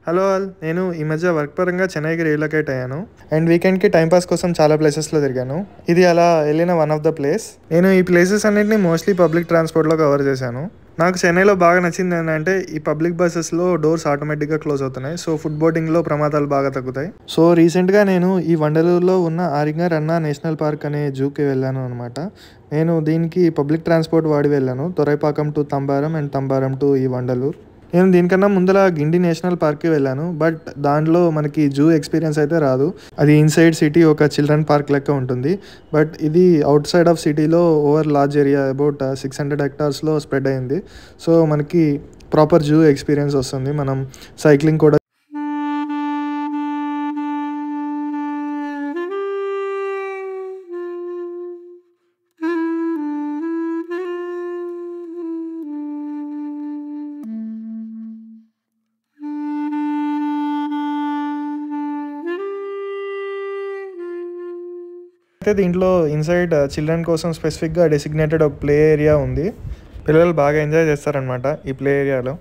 Hello all, నేను ఈ మధ్య వర్క్ పరంగా చెన్నైకి రీలొకేట్ అయ్యాను అండ్ వీకెండ్కి టైంపాస్ కోసం చాలా ప్లేసెస్లో తిరిగాను. ఇది అలా వెళ్ళిన వన్ ఆఫ్ ద ప్లేస్. నేను ఈ ప్లేసెస్ అన్నింటినీ మోస్ట్లీ పబ్లిక్ ట్రాన్స్పోర్ట్లో కవర్ చేశాను. నాకు చెన్నైలో బాగా నచ్చింది ఏంటంటే ఈ పబ్లిక్ బస్సెస్లో డోర్స్ ఆటోమేటిక్గా క్లోజ్ అవుతున్నాయి. సో ఫుడ్ బోర్డింగ్లో ప్రమాదాలు బాగా తగ్గుతాయి. సో రీసెంట్గా నేను ఈ వండలూరులో ఉన్న ఆరింగర్ అన్నా నేషనల్ పార్క్ అనే జూకి వెళ్ళాను అనమాట. నేను దీనికి పబ్లిక్ ట్రాన్స్పోర్ట్ వాడి వెళ్ళాను, తొరైపాకం టు తంబారం అండ్ తంబారం టు ఈ వండలూరు. నేను దీనికన్నా ముందర గిండి నేషనల్ పార్క్కి వెళ్ళాను, బట్ దాంట్లో మనకి జూ ఎక్స్పీరియన్స్ అయితే రాదు. అది ఇన్సైడ్ సిటీ ఒక చిల్డ్రన్ పార్క్ లెక్క ఉంటుంది. బట్ ఇది అవుట్ సైడ్ ఆఫ్ సిటీలో ఓవర్ లార్జ్ ఏరియా అబౌట్ 600 hectaresలో స్ప్రెడ్ అయింది. సో మనకి ప్రాపర్ జూ ఎక్స్పీరియన్స్ వస్తుంది. మనం సైక్లింగ్ కూడా అయితే దీంట్లో ఇన్సైడ్ చిల్డ్రన్ కోసం స్పెసిఫిక్గా డెసిగ్నేటెడ్ ఒక ప్లే ఏరియా ఉంది. పిల్లలు బాగా ఎంజాయ్ చేస్తారనమాట ఈ ప్లే ఏరియాలో.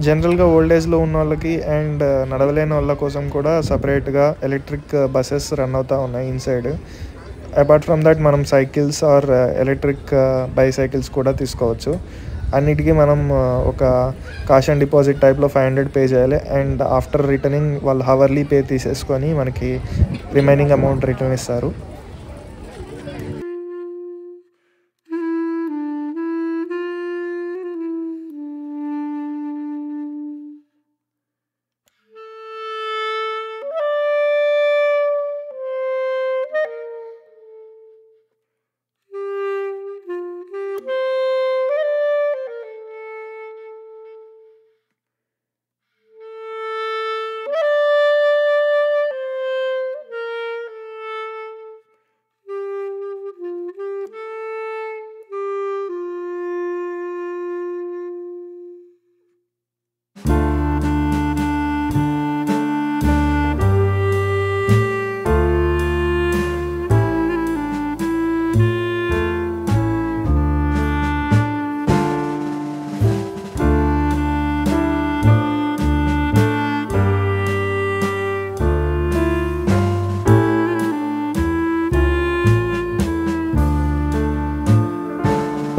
జనరల్గా ఓల్డ్ ఏజ్లో ఉన్న వాళ్ళకి అండ్ నడవలేని వాళ్ళ కోసం కూడా సపరేట్గా ఎలక్ట్రిక్ బస్సెస్ రన్ అవుతూ ఉన్నాయి ఇన్సైడ్. అపార్ట్ ఫ్రమ్ దట్ మనం సైకిల్స్ ఆర్ ఎలక్ట్రిక్ బైసైకిల్స్ కూడా తీసుకోవచ్చు. అన్నిటికీ మనం ఒక కాషన్ డిపాజిట్ టైప్లో 500 పే చేయాలి అండ్ ఆఫ్టర్ రిటర్నింగ్ వాళ్ళు హవర్లీ పే తీసేసుకొని మనకి రిమైనింగ్ అమౌంట్ రిటర్న్ ఇస్తారు.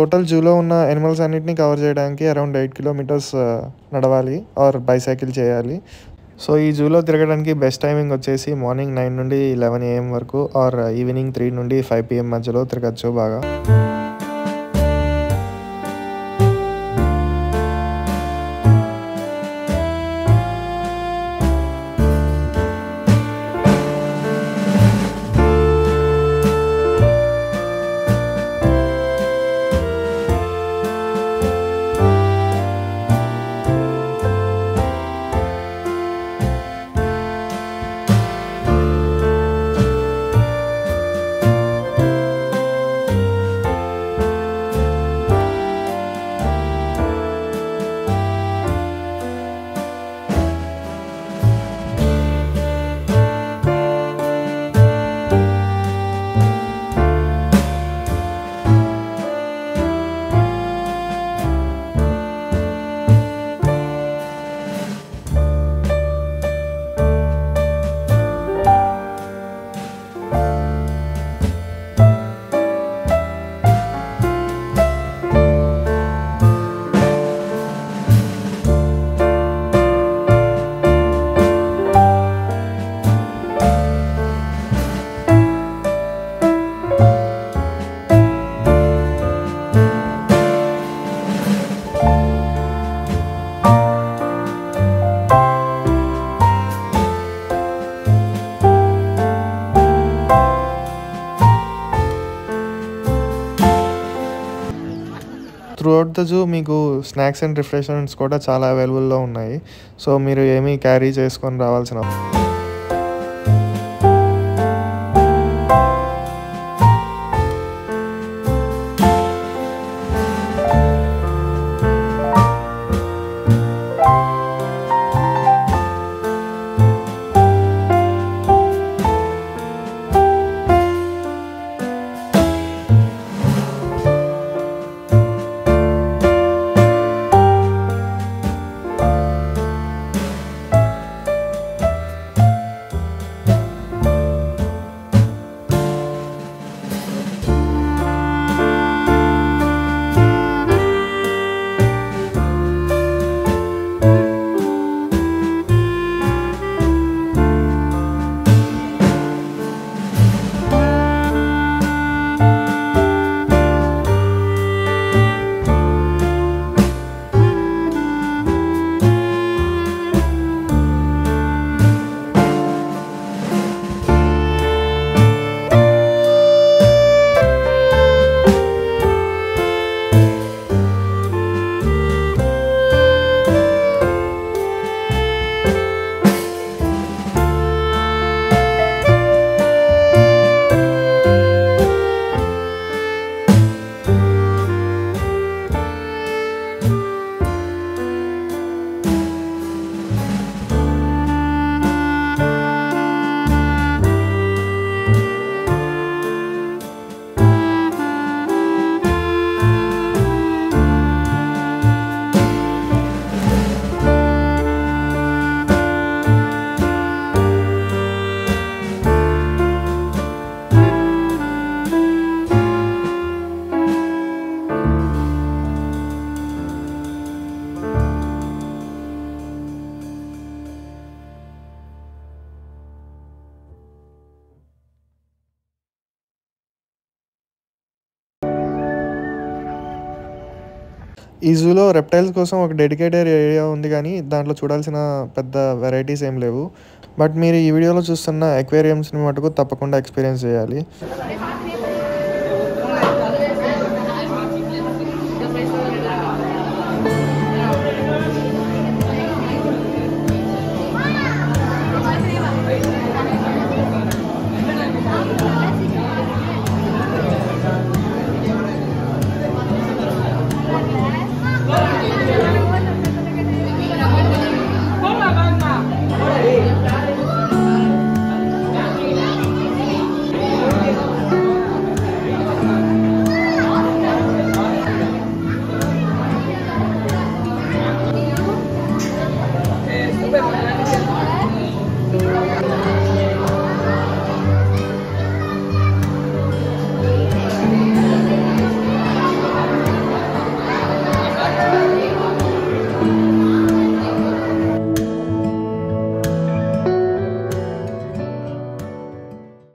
టోటల్ జూలో ఉన్న యానిమల్స్ అన్నింటినీ కవర్ చేయడానికి అరౌండ్ 8 kilometers నడవాలి ఆర్ బైసైకిల్ చేయాలి. సో ఈ జూలో తిరగడానికి బెస్ట్ టైమింగ్ వచ్చేసి మార్నింగ్ 9 నుండి 11 AM వరకు ఆర్ ఈవినింగ్ 3 నుండి 5 PM మధ్యలో తిరగచ్చు బాగా. త్రూ అవుట్ ద జూ మీకు స్నాక్స్ అండ్ రిఫ్రెష్మెంట్స్ కూడా చాలా అవైలబుల్లో ఉన్నాయి. సో మీరు ఏమీ క్యారీ చేసుకొని రావాల్సిన ఈ జూలో రెప్టైల్స్ కోసం ఒక డెడికేటెడ్ ఏరియా ఉంది కానీ దాంట్లో చూడాల్సిన పెద్ద వెరైటీస్ ఏం లేవు. బట్ మీరు ఈ వీడియోలో చూస్తున్న అక్వేరియంస్ని మటుకు తప్పకుండా ఎక్స్పీరియన్స్ చేయాలి.